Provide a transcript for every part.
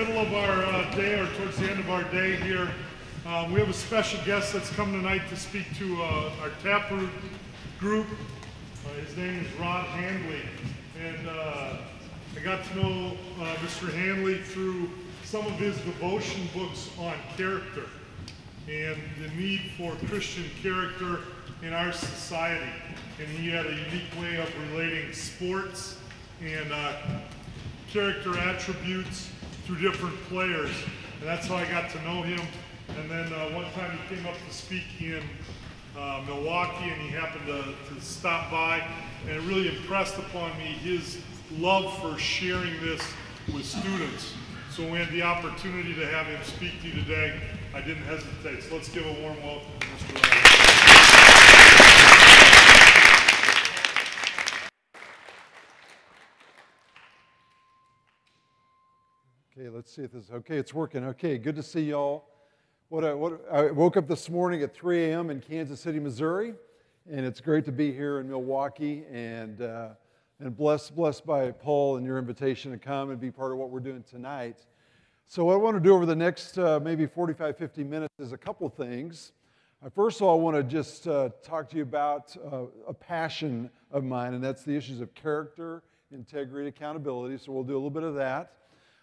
middle of our day, or towards the end of our day here. We have a special guest that's come tonight to speak to our Taproot group. His name is Handley. And I got to know Mr. Handley through some of his devotion books on character and the need for Christian character in our society. And he had a unique way of relating sports and character attributes through different players. And that's how I got to know him. And then one time he came up to speak in Milwaukee, and he happened to stop by, and it really impressed upon me his love for sharing this with students. So when we had the opportunity to have him speak to you today, I didn't hesitate. So let's give a warm welcome to Mr. Ryan. Okay, let's see if this is okay. It's working. Okay, good to see y'all. I woke up this morning at 3 a.m. in Kansas City, Missouri, and it's great to be here in Milwaukee, and blessed by Paul and your invitation to come and be part of what we're doing tonight. So what I want to do over the next maybe 45, 50 minutes is a couple things. First of all, I want to just talk to you about a passion of mine, and that's the issues of character, integrity, accountability. So we'll do a little bit of that.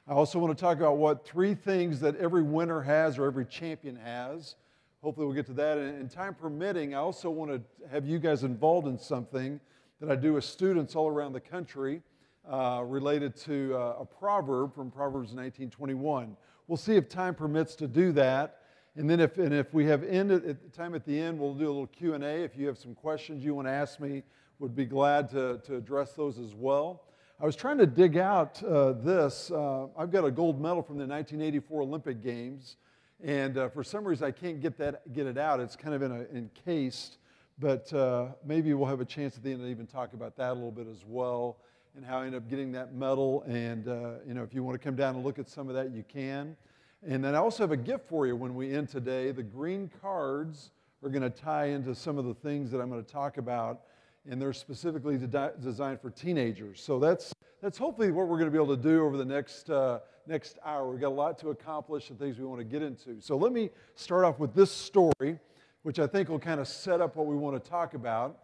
I also want to talk about what 3 things that every winner has or every champion has. Hopefully we'll get to that. And time permitting, I also want to have you guys involved in something that I do with students all around the country related to a proverb from Proverbs 19:21. We'll see if time permits to do that. And then if we have time at the end, we'll do a little Q&A. If you have some questions you want to ask me, would be glad to address those as well. I was trying to dig out this. I've got a gold medal from the 1984 Olympic Games, and for some reason I can't get it out. It's kind of encased, but maybe we'll have a chance at the end to even talk about that a little bit as well, and how I ended up getting that medal. And if you want to come down and look at some of that, you can. And then I also have a gift for you when we end today. The green cards are going to tie into some of the things that I'm going to talk about, and they're specifically designed for teenagers. So that's hopefully what we're going to be able to do over the next hour. We've got a lot to accomplish and things we want to get into. So let me start off with this story, which I think will kind of set up what we want to talk about.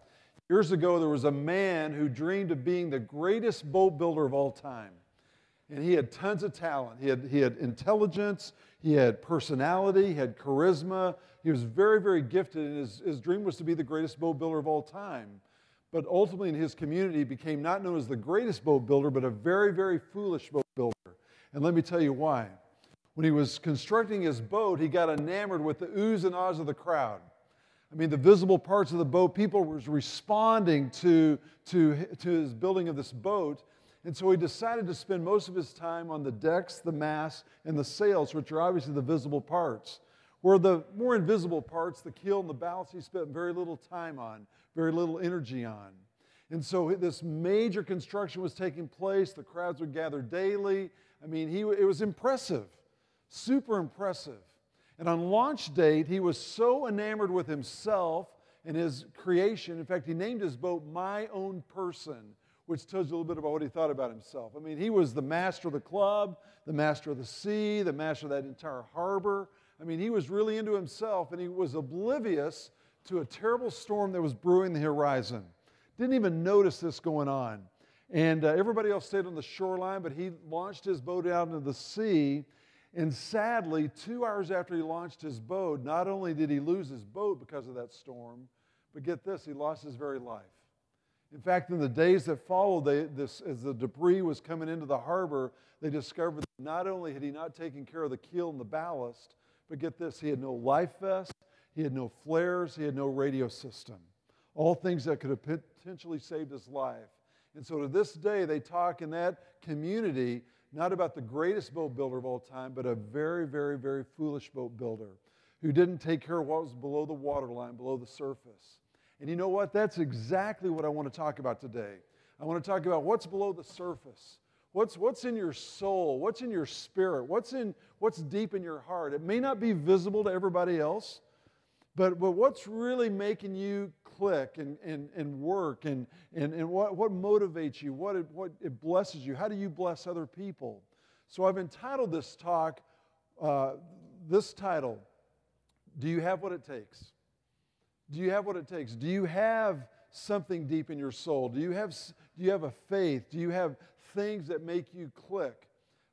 Years ago, there was a man who dreamed of being the greatest boat builder of all time. And he had tons of talent. He had intelligence, he had personality, he had charisma. He was very, very gifted, and his dream was to be the greatest boat builder of all time. But ultimately in his community, he became not known as the greatest boat builder, but a very, very foolish boat builder. And let me tell you why. When he was constructing his boat, he got enamored with the oohs and ahs of the crowd. I mean, the visible parts of the boat, people were responding to his building of this boat. And so he decided to spend most of his time on the decks, the masts, and the sails, which are obviously the visible parts. Where the more invisible parts, the keel and the ballast, he spent very little time on, very little energy on. And so this major construction was taking place. The crowds would gather daily. I mean, it was impressive, super impressive. And on launch date, he was so enamored with himself and his creation. In fact, he named his boat My Own Person, which tells you a little bit about what he thought about himself. I mean, he was the master of the club, the master of the sea, the master of that entire harbor. I mean, he was really into himself, and he was oblivious to a terrible storm that was brewing the horizon. Didn't even notice this going on. And everybody else stayed on the shoreline, but he launched his boat out into the sea. And sadly, 2 hours after he launched his boat, not only did he lose his boat because of that storm, but get this, he lost his very life. In fact, in the days that followed, as the debris was coming into the harbor, they discovered that not only had he not taken care of the keel and the ballast, but get this, he had no life vest, he had no flares, he had no radio system. All things that could have potentially saved his life. And so to this day, they talk in that community not about the greatest boat builder of all time, but a very, very, very foolish boat builder who didn't take care of what was below the waterline, below the surface. And you know what? That's exactly what I want to talk about today. I want to talk about what's below the surface. What's in your soul? What's in your spirit? What's deep in your heart? It may not be visible to everybody else, but what's really making you click and work and what motivates you? What it blesses you? How do you bless other people? So I've entitled this talk, this title, Do You Have What It Takes? Do you have what it takes? Do you have something deep in your soul? Do you have a faith? Do you have things that make you click?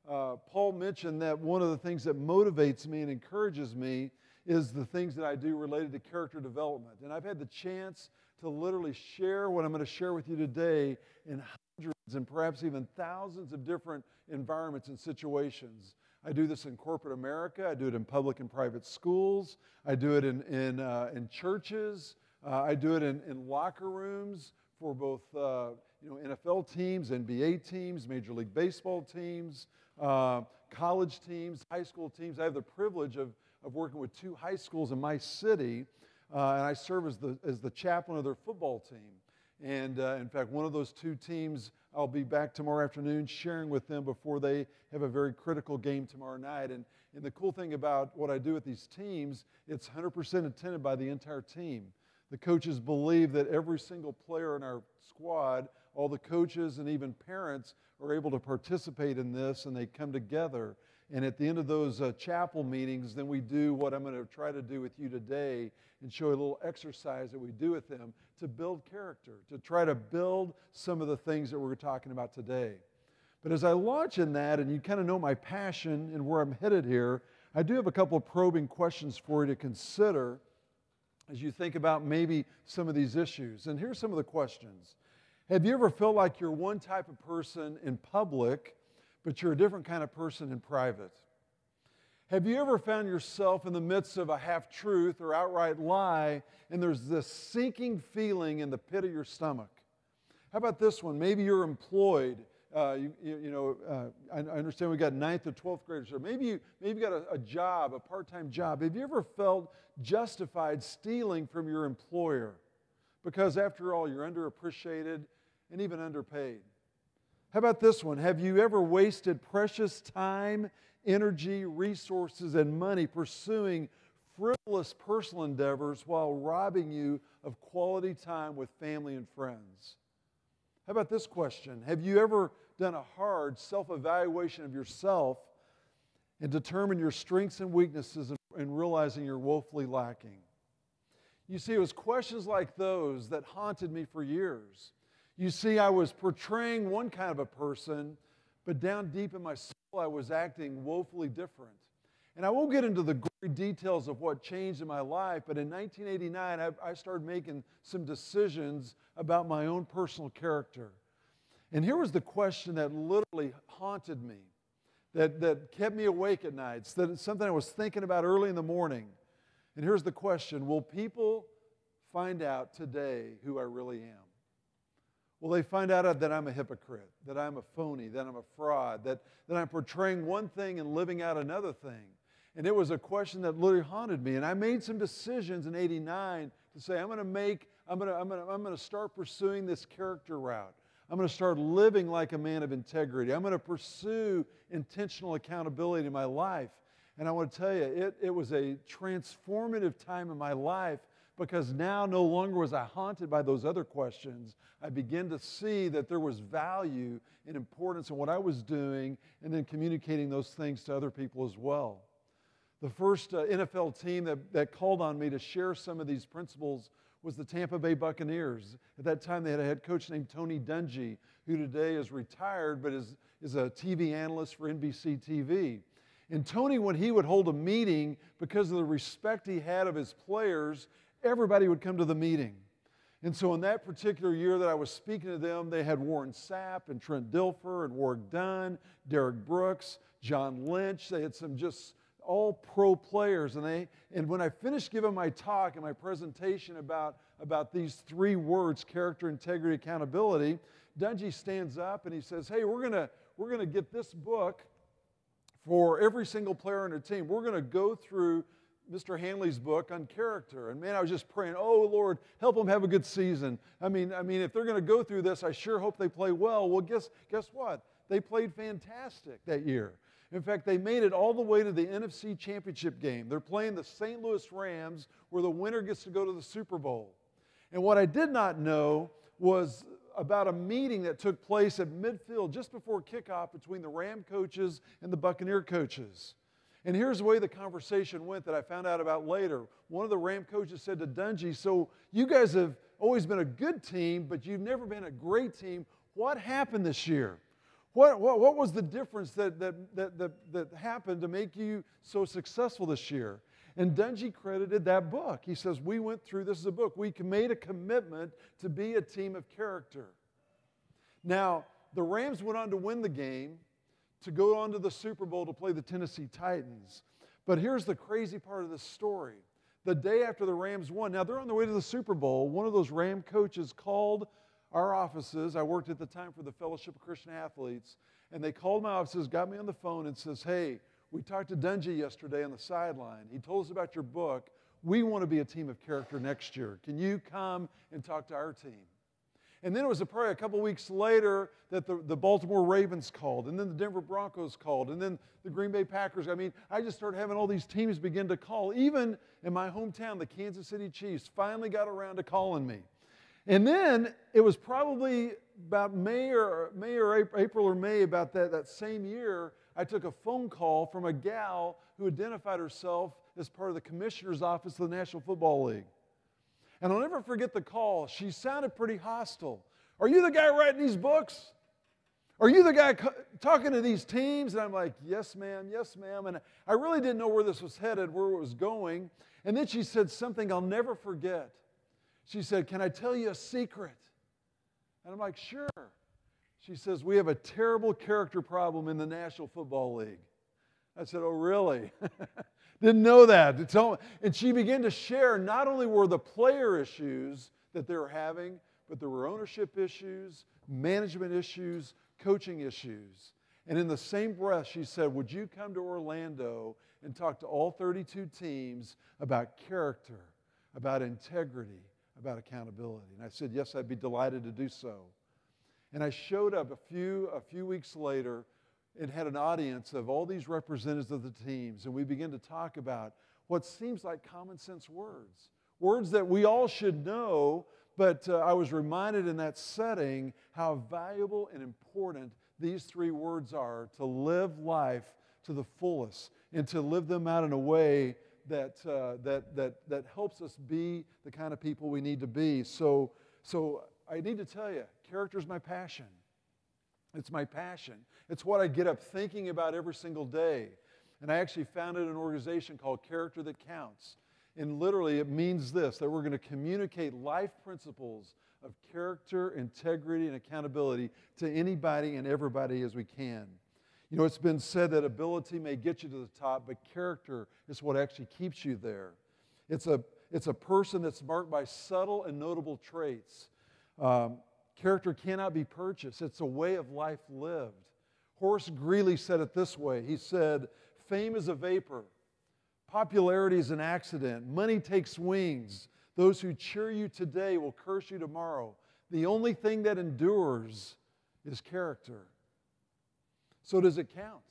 Paul mentioned that one of the things that motivates me and encourages me is the things that I do related to character development. And I've had the chance to literally share what I'm going to share with you today in hundreds and perhaps even thousands of different environments and situations. I do this in corporate America. I do it in public and private schools. I do it in churches. I do it in locker rooms for both NFL teams, NBA teams, Major League Baseball teams, college teams, high school teams. I have the privilege of working with 2 high schools in my city, and I serve as the chaplain of their football team. And in fact, one of those 2 teams, I'll be back tomorrow afternoon sharing with them before they have a very critical game tomorrow night. And the cool thing about what I do with these teams, it's 100% attended by the entire team. The coaches believe that every single player in our squad, all the coaches and even parents are able to participate in this, and they come together. And at the end of those chapel meetings, then we do what I'm going to try to do with you today and show you a little exercise that we do with them to build character, to try to build some of the things that we're talking about today. But as I launch in that, and you kind of know my passion and where I'm headed here, I do have a couple of probing questions for you to consider as you think about maybe some of these issues. And here's some of the questions. Have you ever felt like you're one type of person in public, but you're a different kind of person in private? Have you ever found yourself in the midst of a half-truth or outright lie, and there's this sinking feeling in the pit of your stomach? How about this one? Maybe you're employed. I understand we've got 9th or 12th graders here. Maybe you got a job, a part-time job. Have you ever felt justified stealing from your employer? Because after all, you're underappreciated and even underpaid. How about this one? Have you ever wasted precious time, energy, resources, and money pursuing frivolous personal endeavors while robbing you of quality time with family and friends? How about this question? Have you ever done a hard self-evaluation of yourself and determined your strengths and weaknesses and realizing you're woefully lacking? You see, it was questions like those that haunted me for years. You see, I was portraying one kind of a person, but down deep in my soul, I was acting woefully different. And I won't get into the gory details of what changed in my life, but in 1989, I started making some decisions about my own personal character. And here was the question that literally haunted me, that kept me awake at nights, that it's something I was thinking about early in the morning. And here's the question: will people find out today who I really am? Will they find out that I'm a hypocrite, that I'm a phony, that I'm a fraud, that I'm portraying one thing and living out another thing? And it was a question that literally haunted me. And I made some decisions in '89 to say, I'm going to start pursuing this character route. I'm going to start living like a man of integrity. I'm going to pursue intentional accountability in my life. And I want to tell you, it was a transformative time in my life, because now no longer was I haunted by those other questions. I began to see that there was value and importance in what I was doing, and then communicating those things to other people as well. The first NFL team that called on me to share some of these principles was the Tampa Bay Buccaneers. At that time, they had a head coach named Tony Dungy, who today is retired, but is a TV analyst for NBC TV. And Tony, when he would hold a meeting, because of the respect he had of his players, everybody would come to the meeting. And so in that particular year that I was speaking to them, they had Warren Sapp and Trent Dilfer and Warwick Dunn, Derek Brooks, John Lynch. They had some just all pro players. And when I finished giving my talk and my presentation about these 3 words, character, integrity, accountability, Dungy stands up and he says, hey, we're gonna get this book for every single player on our team. We're going to go through Mr. Handley's book on character. And man, I was just praying, oh Lord, help them have a good season. I mean, if they're going to go through this, I sure hope they play well. Well, guess what? They played fantastic that year. In fact, they made it all the way to the NFC Championship game. They're playing the St. Louis Rams, where the winner gets to go to the Super Bowl. And what I did not know was about a meeting that took place at midfield just before kickoff between the Ram coaches and the Buccaneer coaches. And here's the way the conversation went that I found out about later. One of the Ram coaches said to Dungy, so you guys have always been a good team, but you've never been a great team. What happened this year? What was the difference that happened to make you so successful this year? And Dungy credited that book. He says, we went through, this is a book, we made a commitment to be a team of character. Now, the Rams went on to win the game, to go on to the Super Bowl to play the Tennessee Titans. But here's the crazy part of this story. The day after the Rams won, now they're on their way to the Super Bowl, one of those Ram coaches called our offices. I worked at the time for the Fellowship of Christian Athletes, and they called my offices, got me on the phone, and says, hey, we talked to Dungy yesterday on the sideline. He told us about your book. We want to be a team of character next year. Can you come and talk to our team? And then it was probably a couple weeks later that the Baltimore Ravens called, and then the Denver Broncos called, and then the Green Bay Packers. I mean, I just started having all these teams begin to call. Even in my hometown, the Kansas City Chiefs finally got around to calling me. And then it was probably about April or May about that same year, I took a phone call from a gal who identified herself as part of the commissioner's office of the National Football League. And I'll never forget the call. She sounded pretty hostile. Are you the guy writing these books? Are you the guy talking to these teams? And I'm like, yes, ma'am, yes, ma'am. And I really didn't know where this was headed, where it was going. And then she said something I'll never forget. She said, can I tell you a secret? And I'm like, sure. She says, we have a terrible character problem in the National Football League. I said, oh, really? Didn't know that. And she began to share not only were the player issues that they were having, but there were ownership issues, management issues, coaching issues. And in the same breath, she said, would you come to Orlando and talk to all 32 teams about character, about integrity, about accountability? And I said, yes, I'd be delighted to do so. And I showed up a few weeks later and had an audience of all these representatives of the teams, and we began to talk about what seems like common sense words, words that we all should know, but I was reminded in that setting how valuable and important these three words are to live life to the fullest and to live them out in a way that helps us be the kind of people we need to be. So I need to tell you, character is my passion. It's my passion. It's what I get up thinking about every single day. And I actually founded an organization called Character That Counts. And literally it means this, that we're going to communicate life principles of character, integrity, and accountability to anybody and everybody as we can. You know, it's been said that ability may get you to the top, but character is what actually keeps you there. It's a person that's marked by subtle and notable traits. Character cannot be purchased. It's a way of life lived. Horace Greeley said it this way. He said, fame is a vapor. Popularity is an accident. Money takes wings. Those who cheer you today will curse you tomorrow. The only thing that endures is character. So does it count?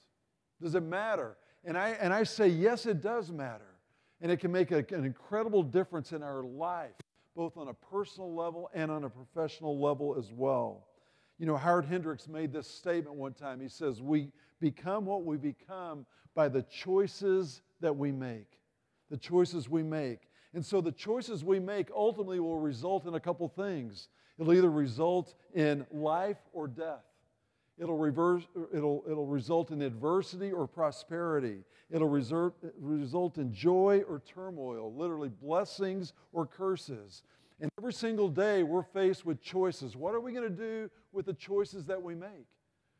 Does it matter? And I say, yes, it does matter. And it can make an incredible difference in our life, both on a personal level and on a professional level as well. You know, Howard Hendricks made this statement one time. He says, we become what we become by the choices that we make. The choices we make. And so the choices we make ultimately will result in a couple things. It'll either result in life or death. It'll result in adversity or prosperity. It'll result in joy or turmoil, literally blessings or curses. And every single day we're faced with choices. What are we going to do with the choices that we make?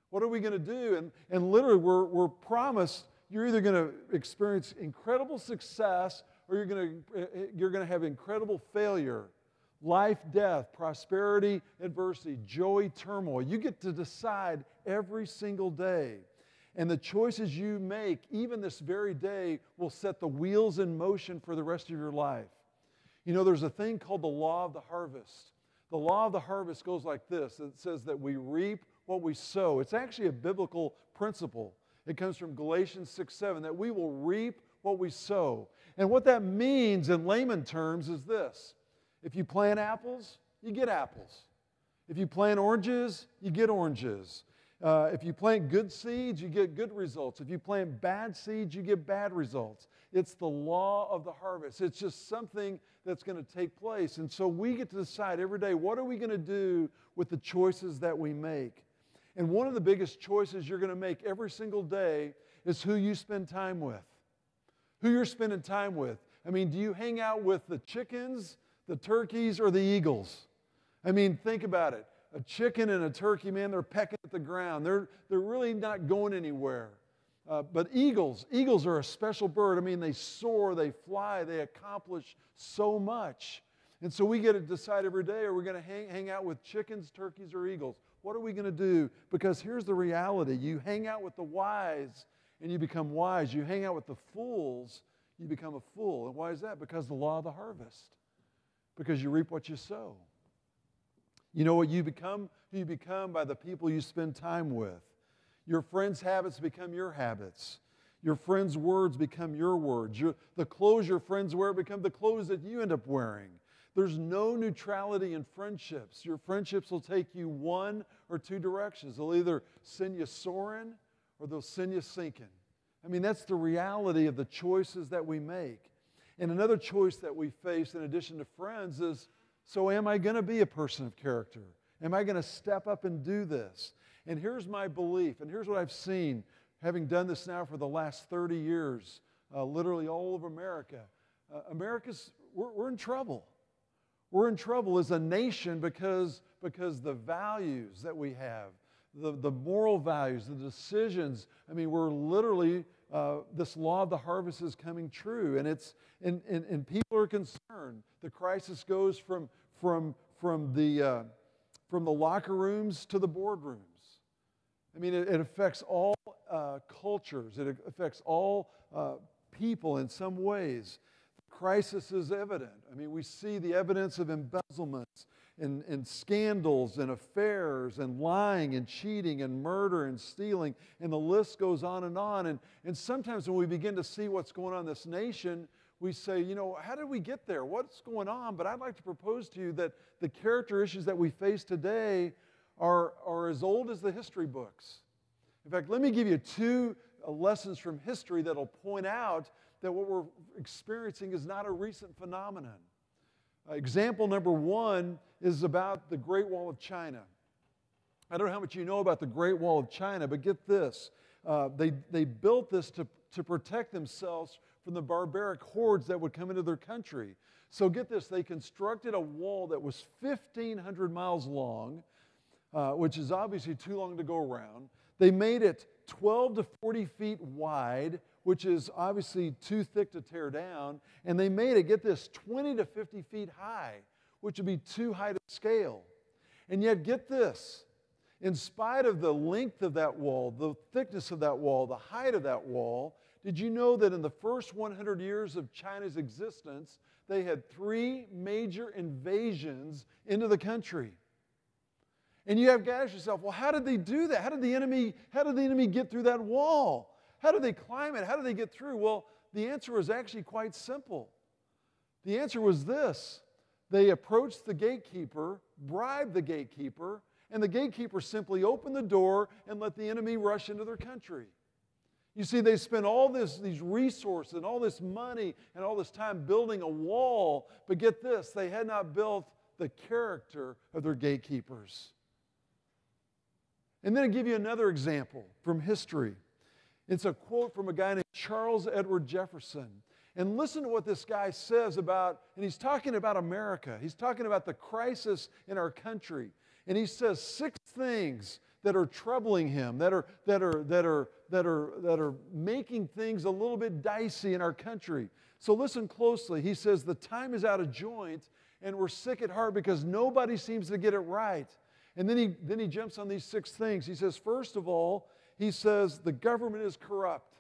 What are we going to do? And literally we're promised you're either going to experience incredible success or you're going to have incredible failure. Life, death, prosperity, adversity, joy, turmoil. You get to decide every single day. And the choices you make, even this very day, will set the wheels in motion for the rest of your life. You know, there's a thing called the law of the harvest. The law of the harvest goes like this. It says that we reap what we sow. It's actually a biblical principle. It comes from Galatians 6:7, that we will reap what we sow. And what that means in layman terms is this. If you plant apples, you get apples. If you plant oranges, you get oranges. If you plant good seeds, you get good results. If you plant bad seeds, you get bad results. It's the law of the harvest. It's just something that's going to take place. And so we get to decide every day, what are we going to do with the choices that we make? And one of the biggest choices you're going to make every single day is who you spend time with. Who you're spending time with. I mean, do you hang out with the chickens, the turkeys, or the eagles? I mean, think about it. A chicken and a turkey, man, they're pecking at the ground. They're really not going anywhere. But eagles are a special bird. I mean, they soar, they fly, they accomplish so much. And so we get to decide every day, are we going to hang out with chickens, turkeys, or eagles? What are we going to do? Because here's the reality. You hang out with the wise, and you become wise. You hang out with the fools, you become a fool. And why is that? Because the law of the harvest. Because you reap what you sow. You know what you become? Who you become by the people you spend time with. Your friends' habits become your habits. Your friends' words become your words. The clothes your friends wear become the clothes that you end up wearing. There's no neutrality in friendships. Your friendships will take you one or two directions. They'll either send you soaring or they'll send you sinking. I mean, that's the reality of the choices that we make. And another choice that we face in addition to friends is, so am I going to be a person of character? Am I going to step up and do this? And here's my belief, and here's what I've seen, having done this now for the last 30 years, literally all over America. We're in trouble. We're in trouble as a nation because the values that we have, the moral values, the decisions, I mean, we're literally, this law of the harvest is coming true, and people are concerned. The crisis goes from the locker rooms to the boardrooms. I mean, it affects all cultures. It affects all people in some ways. The crisis is evident. I mean, we see the evidence of embezzlements and scandals and affairs and lying and cheating and murder and stealing, and the list goes on. And sometimes when we begin to see what's going on in this nation, we say, you know, how did we get there? What's going on? But I'd like to propose to you that the character issues that we face today are as old as the history books. In fact, let me give you two lessons from history that will point out that what we're experiencing is not a recent phenomenon. Example number one is about the Great Wall of China. I don't know how much you know about the Great Wall of China, but get this. They built this to protect themselves from the barbaric hordes that would come into their country. So get this, they constructed a wall that was 1,500 miles long, which is obviously too long to go around. They made it 12 to 40 feet wide, which is obviously too thick to tear down. And they made it, get this, 20 to 50 feet high, which would be too high to scale. And yet, get this, in spite of the length of that wall, the thickness of that wall, the height of that wall, did you know that in the first 100 years of China's existence, they had 3 major invasions into the country? And you have to ask yourself, well, how did they do that? How did the enemy get through that wall? How did they climb it? How did they get through? Well, the answer was actually quite simple. The answer was this. They approached the gatekeeper, bribed the gatekeeper, and the gatekeeper simply opened the door and let the enemy rush into their country. You see, they spent all these resources and all this money and all this time building a wall, but get this, they had not built the character of their gatekeepers. And then I'll give you another example from history. It's a quote from a guy named Charles Edward Jefferson. And listen to what this guy says about, and he's talking about America. He's talking about the crisis in our country. And he says 6 things that are troubling him, that are making things a little bit dicey in our country. So listen closely. He says the time is out of joint and we're sick at heart because nobody seems to get it right. And then he jumps on these 6 things. He says, first of all, he says the government is corrupt.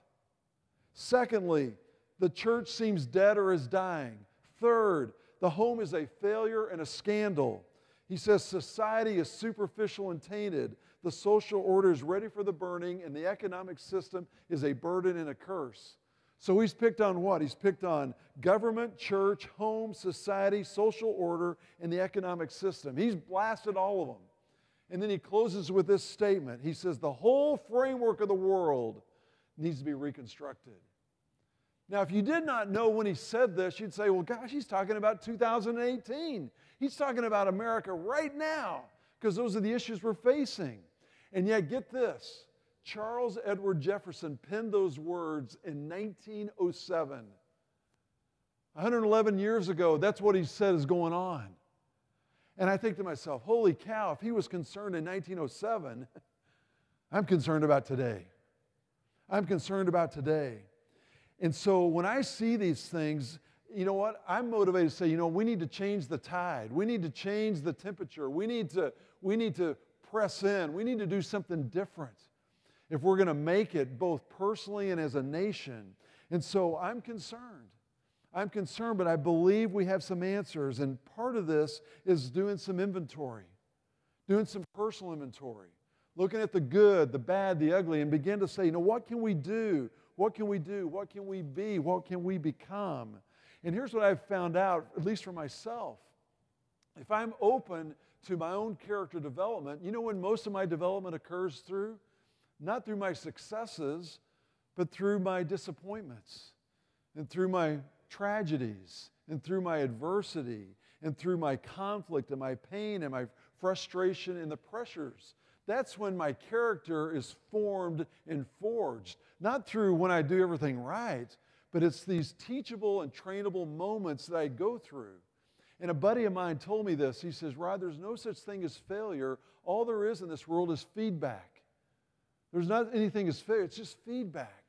Secondly, the church seems dead or is dying. Third, the home is a failure and a scandal. He says society is superficial and tainted. The social order is ready for the burning, and the economic system is a burden and a curse. So he's picked on what? He's picked on government, church, home, society, social order, and the economic system. He's blasted all of them. And then he closes with this statement. He says, the whole framework of the world needs to be reconstructed. Now, if you did not know when he said this, you'd say, well, gosh, he's talking about 2018. He's talking about America right now, because those are the issues we're facing. And yet, get this, Charles Edward Jefferson penned those words in 1907. 111 years ago, that's what he said is going on. And I think to myself, holy cow, if he was concerned in 1907, I'm concerned about today. I'm concerned about today. And so when I see these things, you know what? I'm motivated to say, you know, we need to change the tide. We need to change the temperature. We need to press in. We need to do something different if we're going to make it both personally and as a nation. And so I'm concerned. I'm concerned, but I believe we have some answers. And part of this is doing some inventory, doing some personal inventory, looking at the good, the bad, the ugly, and begin to say, you know, what can we do? What can we do? What can we be? What can we become? And here's what I've found out, at least for myself. If I'm open to my own character development, you know when most of my development occurs through? Not through my successes, but through my disappointments and through my tragedies and through my adversity and through my conflict and my pain and my frustration and the pressures. That's when my character is formed and forged. Not through when I do everything right, but it's these teachable and trainable moments that I go through. And a buddy of mine told me this. He says, Rod, there's no such thing as failure. All there is in this world is feedback. There's not anything as failure. It's just feedback.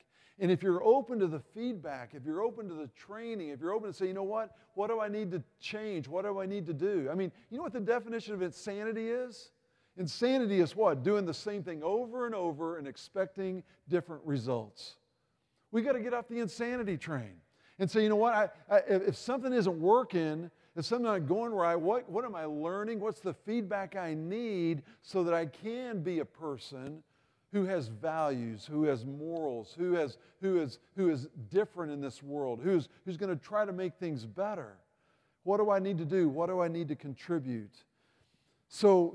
And if you're open to the feedback, if you're open to the training, if you're open to say, you know what do I need to change? What do I need to do? I mean, you know what the definition of insanity is? Insanity is what? Doing the same thing over and over and expecting different results. We got to get off the insanity train and say, you know what, if something isn't working, if something's not going right, what am I learning? What's the feedback I need so that I can be a person who has values, who has morals, who is different in this world, who's going to try to make things better? What do I need to do? What do I need to contribute? So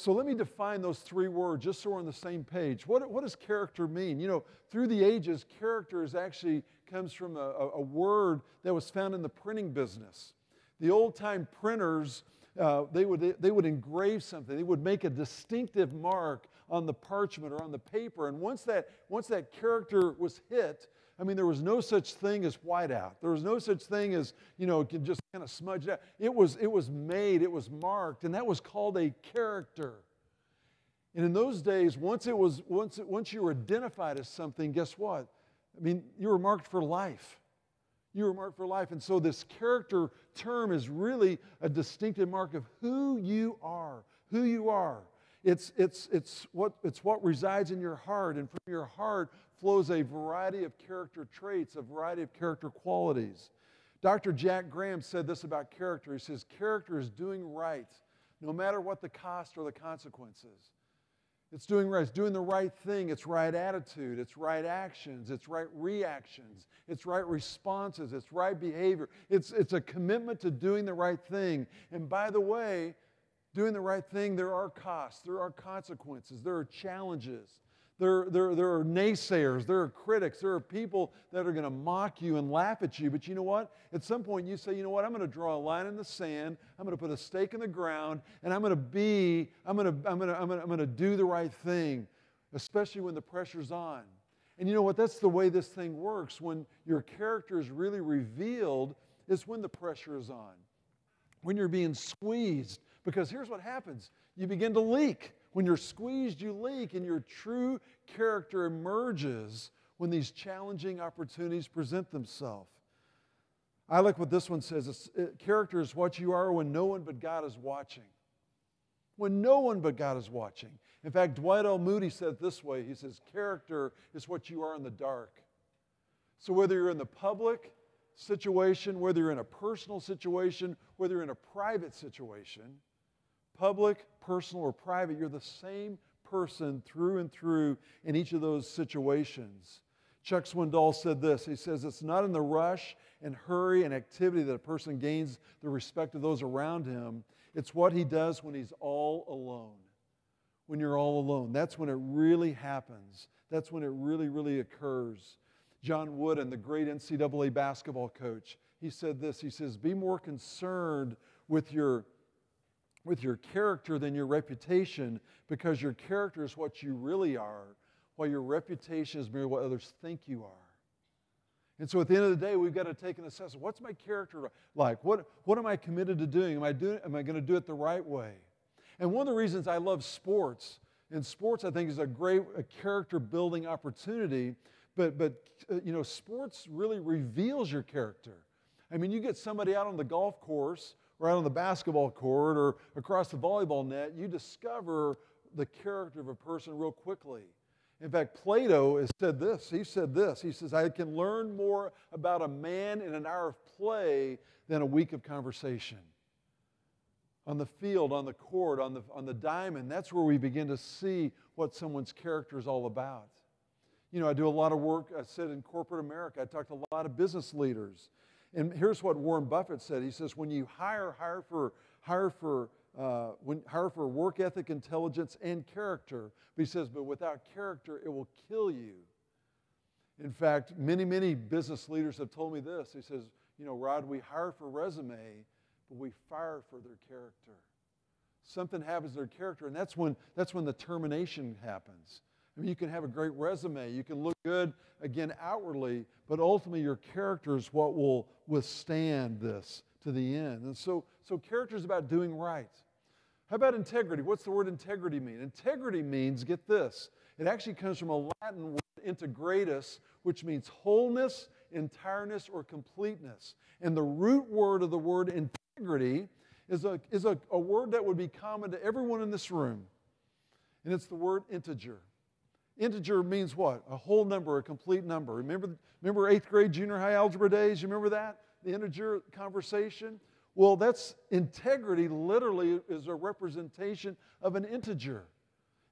let me define those three words just so we're on the same page. What does character mean? You know, through the ages, character actually comes from a word that was found in the printing business. The old-time printers, they would engrave something. They would make a distinctive mark on the parchment or on the paper. And once that character was hit, I mean, there was no such thing as whiteout. There was no such thing as, you know, just kind of smudge it out. It was made, it was marked, and that was called a character. And in those days, once you were identified as something, guess what? I mean, you were marked for life. You were marked for life. And so this character term is really a distinctive mark of who you are. Who you are. It's what resides in your heart, and from your heart flows a variety of character traits, a variety of character qualities. Dr. Jack Graham said this about character. He says, character is doing right, no matter what the cost or the consequences. It's doing right. It's doing the right thing. It's right attitude. It's right actions. It's right reactions. It's right responses. It's right behavior. It's a commitment to doing the right thing. And by the way, doing the right thing, there are costs. There are consequences. There are challenges. There are naysayers. There are critics. There are people that are going to mock you and laugh at you. But you know what? At some point you say, you know what? I'm going to draw a line in the sand. I'm going to put a stake in the ground, and I'm going to do the right thing, especially when the pressure's on. And you know what? That's the way this thing works. When your character is really revealed is when the pressure is on. When you're being squeezed. Because here's what happens. You begin to leak. When you're squeezed, you leak, and your true character emerges when these challenging opportunities present themselves. I like what this one says. Character is what you are when no one but God is watching. When no one but God is watching. In fact, Dwight L. Moody said it this way. He says, character is what you are in the dark. So whether you're in the public situation, whether you're in a personal situation, whether you're in a private situation, public, personal, or private, you're the same person through and through in each of those situations. Chuck Swindoll said this. He says, it's not in the rush and hurry and activity that a person gains the respect of those around him. It's what he does when he's all alone. when you're all alone. That's when it really happens. That's when it really, really occurs. John Wooden, the great NCAA basketball coach, he said this. He says, be more concerned with your character than your reputation, because your character is what you really are, while your reputation is merely what others think you are. And so at the end of the day, we've got to take an assessment. What's my character like? What am I committed to doing? Am I going to do it the right way? And one of the reasons I love sports, and sports I think is a great character-building opportunity, but sports really reveals your character. I mean, you get somebody out on the golf course or out on the basketball court or across the volleyball net, you discover the character of a person real quickly. In fact, Plato has said this. He said this. He says, I can learn more about a man in an hour of play than a week of conversation. On the field, on the court, on the diamond, that's where we begin to see what someone's character is all about. You know, I do a lot of work, I said, in corporate America. I talk to a lot of business leaders. And here's what Warren Buffett said. He says, when you hire for work ethic, intelligence, and character. But he says, but without character, it will kill you. In fact, many business leaders have told me this. He says, you know, Rod, we hire for resume, but we fire for their character. Something happens to their character, and that's when the termination happens. I mean, you can have a great resume, you can look good, again, outwardly, but ultimately your character is what will withstand this to the end. And so character is about doing right. How about integrity? What's the word integrity mean? Integrity means, get this, it actually comes from a Latin word, integratus, which means wholeness, entireness, or completeness. And the root word of the word integrity is a word that would be common to everyone in this room. And it's the word integer. Integer means what? A whole number, a complete number. Remember 8th grade junior high algebra days? You remember that? The integer conversation? Well, that's integrity literally is a representation of an integer.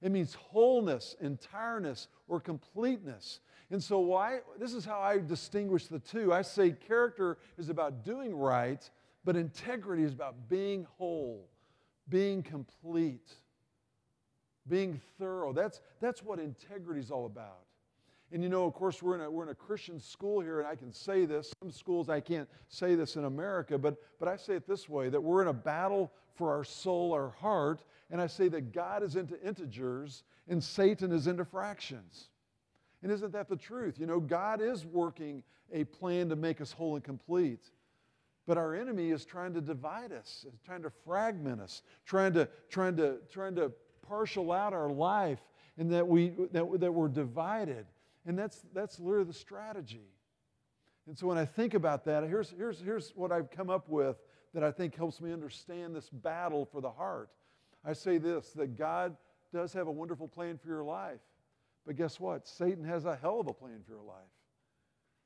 It means wholeness, entireness, or completeness. And so this is how I distinguish the two. I say character is about doing right, but integrity is about being whole, being complete, being thorough. That's what integrity is all about. And you know, of course, we're in a Christian school here, and I can say this. Some schools I can't say this in America, but I say it this way, that we're in a battle for our soul, our heart, and I say that God is into integers and Satan is into fractions. And isn't that the truth? You know, God is working a plan to make us whole and complete. But our enemy is trying to divide us, is trying to fragment us, trying to partial out our life, and that we're divided. And that's literally the strategy. And so when I think about that, here's what I've come up with that I think helps me understand this battle for the heart. I say this, that God does have a wonderful plan for your life. But guess what? Satan has a hell of a plan for your life.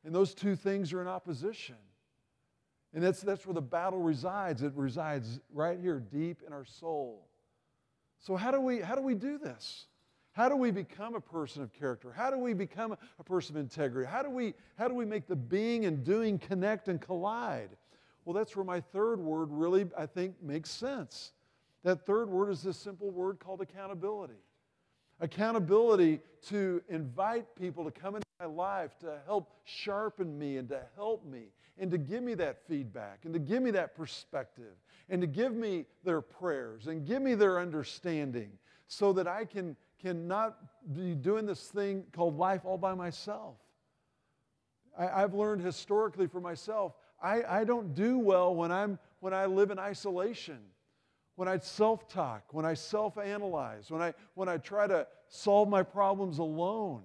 And those two things are in opposition. And that's where the battle resides. It resides right here, deep in our soul. So how do we do this? How do we become a person of character? How do we become a person of integrity? How do we make the being and doing connect and collide? Well, that's where my third word really, I think, makes sense. That third word is this simple word called accountability. Accountability to invite people to come into my life to help sharpen me and to help me and to give me that feedback and to give me that perspective and to give me their prayers and give me their understanding so that I can not be doing this thing called life all by myself. I've learned historically for myself, I don't do well when I live in isolation. When I self-talk, when I self-analyze, when I try to solve my problems alone.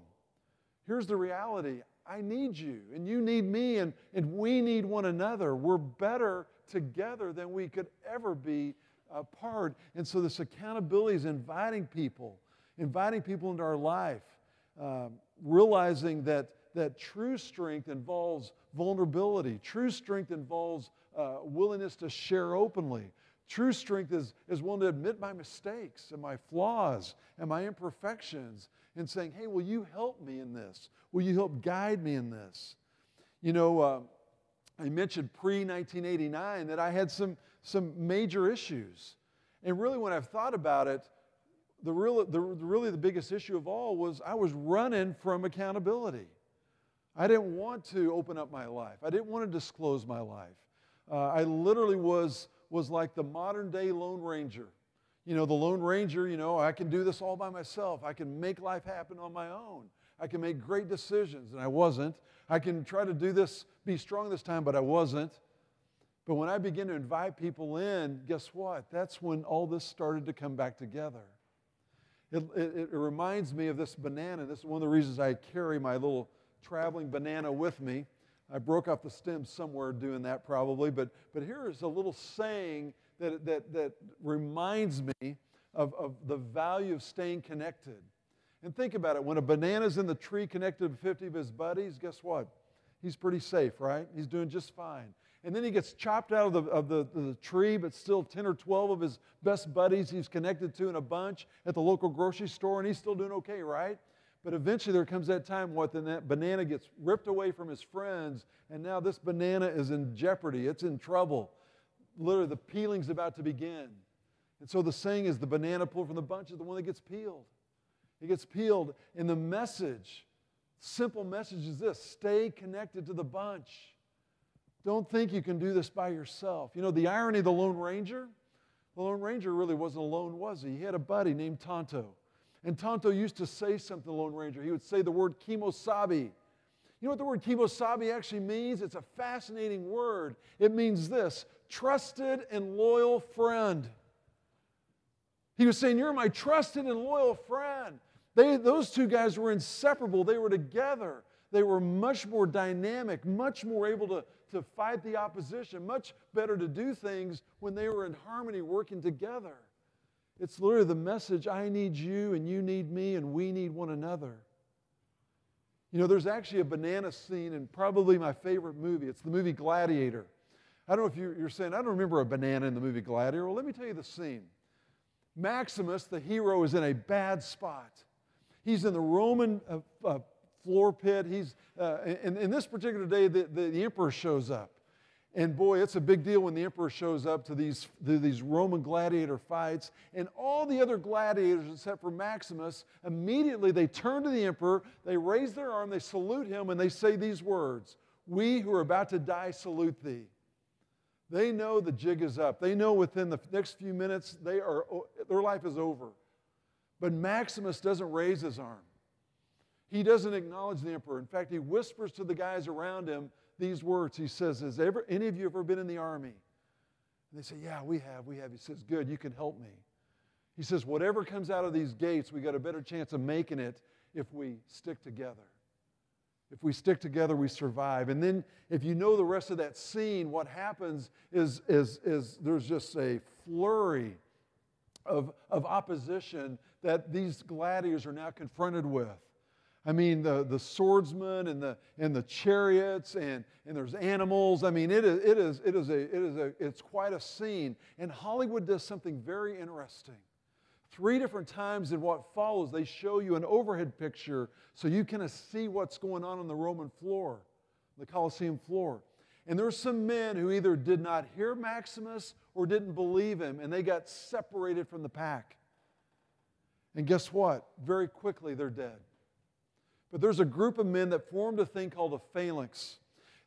Here's the reality. I need you, and you need me, and we need one another. We're better together than we could ever be apart. And so this accountability is inviting people into our life, realizing that true strength involves vulnerability. True strength involves willingness to share openly. True strength is willing to admit my mistakes and my flaws and my imperfections and saying, hey, will you help me in this? Will you help guide me in this? You know, I mentioned pre-1989 that I had some major issues. And really when I've thought about it, really the biggest issue of all was I was running from accountability. I didn't want to open up my life. I didn't want to disclose my life. I literally was like the modern day Lone Ranger. You know, the Lone Ranger, you know, I can do this all by myself. I can make life happen on my own. I can make great decisions, and I wasn't. I can try to do this, be strong this time, but I wasn't. But when I began to invite people in, guess what? That's when all this started to come back together. It reminds me of this banana. This is one of the reasons I carry my little traveling banana with me. I broke off the stem somewhere doing that probably, but here is a little saying that reminds me of the value of staying connected. And think about it. When a banana's in the tree connected to 50 of his buddies, guess what? He's pretty safe, right? He's doing just fine. And then he gets chopped out of the tree, but still 10 or 12 of his best buddies he's connected to in a bunch at the local grocery store, and he's still doing okay, right? But eventually there comes that time when that banana gets ripped away from his friends, and now this banana is in jeopardy. It's in trouble. Literally, the peeling's about to begin. And so the saying is the banana pulled from the bunch is the one that gets peeled. It gets peeled, and the message, simple message is this: stay connected to the bunch. Don't think you can do this by yourself. You know, the irony of the Lone Ranger really wasn't alone, was he? He had a buddy named Tonto. And Tonto used to say something to the Lone Ranger. He would say the word kimosabi. You know what the word kimosabi actually means? It's a fascinating word. It means this: trusted and loyal friend. He was saying, you're my trusted and loyal friend. Those two guys were inseparable. They were together. They were much more dynamic, much more able to fight the opposition, much better to do things when they were in harmony, working together. It's literally the message, I need you and you need me and we need one another. You know, there's actually a banana scene in probably my favorite movie. It's the movie Gladiator. I don't know if you're saying, I don't remember a banana in the movie Gladiator. Well, let me tell you the scene. Maximus, the hero, is in a bad spot. He's in the Roman floor pit. He's in this particular day, the emperor shows up. And boy, it's a big deal when the emperor shows up to these Roman gladiator fights. And all the other gladiators, except for Maximus, immediately they turn to the emperor, they raise their arm, they salute him, and they say these words: "We who are about to die salute thee." They know the jig is up. They know within the next few minutes their life is over. But Maximus doesn't raise his arm. He doesn't acknowledge the emperor. In fact, he whispers to the guys around him these words. He says, has any of you ever been in the army? And they say, yeah, we have. He says, good, you can help me. He says, whatever comes out of these gates, we got a better chance of making it if we stick together. If we stick together, we survive. And then if you know the rest of that scene, what happens is there's just a flurry of opposition that these gladiators are now confronted with. I mean, the swordsmen and the chariots and there's animals. I mean, it's quite a scene. And Hollywood does something very interesting. 3 different times in what follows, they show you an overhead picture so you kind of see what's going on the Roman floor, the Colosseum floor. And there are some men who either did not hear Maximus or didn't believe him, and they got separated from the pack. And guess what? Very quickly, they're dead. But there's a group of men that formed a thing called a phalanx.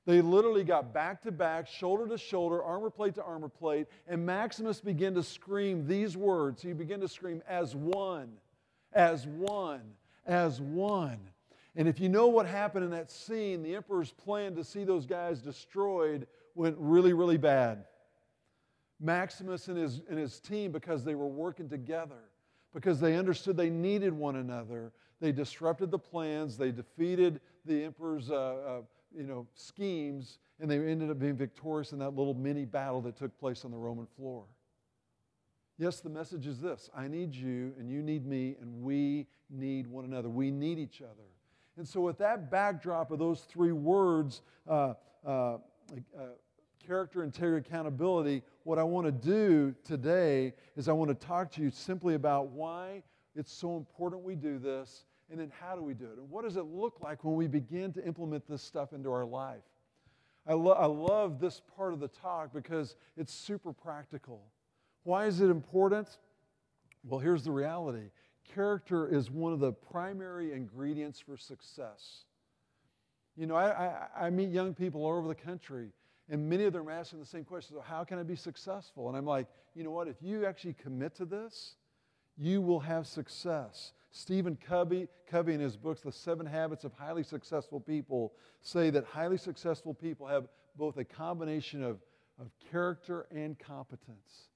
They literally got back to back, shoulder to shoulder, armor plate to armor plate, and Maximus began to scream these words. He began to scream, as one, as one, as one. And if you know what happened in that scene, the emperor's plan to see those guys destroyed went really, really bad. Maximus and his team, because they were working together, because they understood they needed one another, they disrupted the plans, they defeated the emperor's schemes, and they ended up being victorious in that little mini battle that took place on the Roman floor. Yes, the message is this: I need you, and you need me, and we need one another. We need each other. And so with that backdrop of those 3 words, character, integrity, accountability, what I want to do today is I want to talk to you simply about why it's so important we do this, and then how do we do it? And what does it look like when we begin to implement this stuff into our life? I love this part of the talk because it's super practical. Why is it important? Well, here's the reality. Character is one of the primary ingredients for success. You know, I meet young people all over the country, and many of them are asking the same question, so how can I be successful? And I'm like, you know what, if you actually commit to this, you will have success. Stephen Covey in his books, The 7 Habits of Highly Successful People, say that highly successful people have both a combination of character and competence.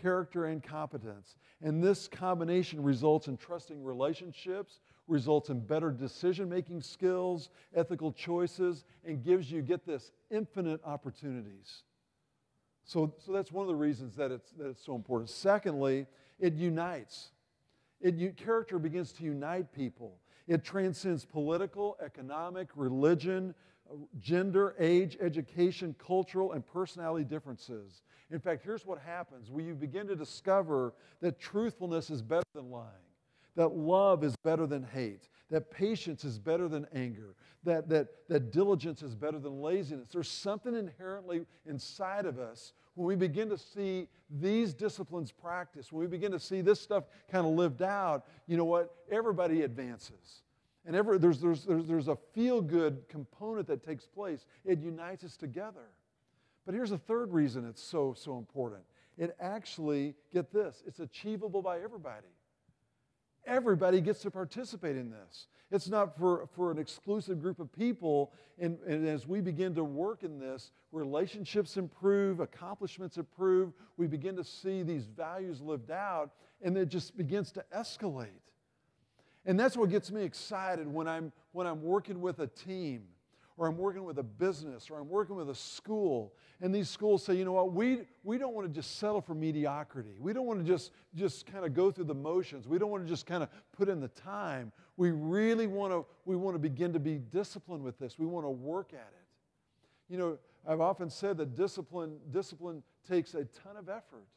Character and competence. And this combination results in trusting relationships, results in better decision-making skills, ethical choices, and gives you, get this, infinite opportunities. So that's one of the reasons that it's so important. Secondly, it unites. Character begins to unite people. It transcends political, economic, religion, gender, age, education, cultural, and personality differences. In fact, here's what happens. When you begin to discover that truthfulness is better than lying, that love is better than hate, that patience is better than anger, that diligence is better than laziness. There's something inherently inside of us when we begin to see these disciplines practiced, when we begin to see this stuff kind of lived out, you know what? Everybody advances. And there's a feel-good component that takes place. It unites us together. But here's a third reason it's so important. It actually, get this, it's achievable by everybody. Everybody gets to participate in this. It's not for an exclusive group of people. And as we begin to work in this, relationships improve, accomplishments improve. We begin to see these values lived out, and it just begins to escalate. And that's what gets me excited when I'm working with a team, or I'm working with a business, or I'm working with a school, and these schools say, you know what, we don't want to just settle for mediocrity. We don't want to just kind of go through the motions. We don't want to just kind of put in the time. We really want to begin to be disciplined with this. We want to work at it. You know, I've often said that discipline takes a ton of effort,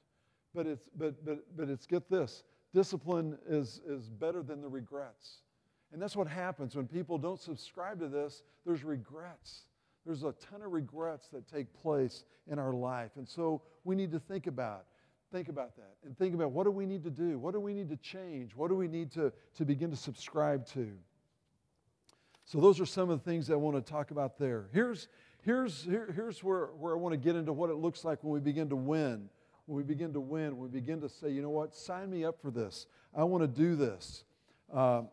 but it's get this. Discipline is better than the regrets. And that's what happens when people don't subscribe to this. There's regrets. There's a ton of regrets that take place in our life. And so we need to think about that and think about what do we need to do? What do we need to change? What do we need to begin to subscribe to? So those are some of the things I want to talk about there. Here's where I want to get into what it looks like when we begin to win. When we begin to win, we begin to say, you know what, sign me up for this. I want to do this. And